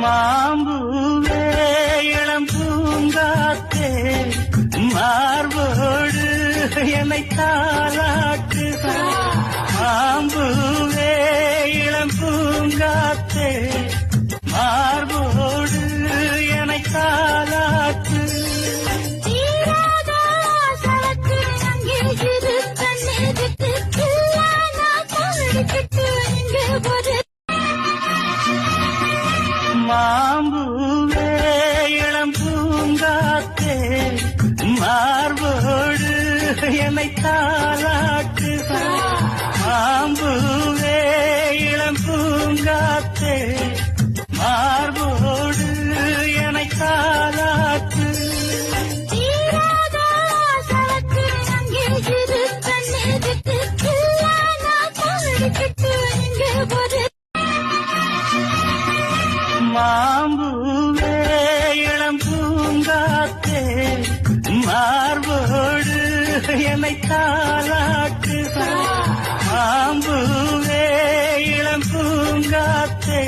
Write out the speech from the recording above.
மாம்பூவே இளம் பூங்காத்தே மார்போடு என்னை தாலாட்டு. மாம்பூவே இளம் பூங்காத்தே மார்போடு என்னை தாலாட்டு. மாம்பூவே இளம் பூங்காத்தே மார்போடு என்னை தாலாட்டு. மாம்பூவே இளம் பூங்காத்தே மார்போடு என்னை தாலாட்டு. மாம்பூவே இளம் பூங்காத்தே மார்போடு என்னை தாலாட்டு. மாம்பூவே இளம் பூங்காத்தே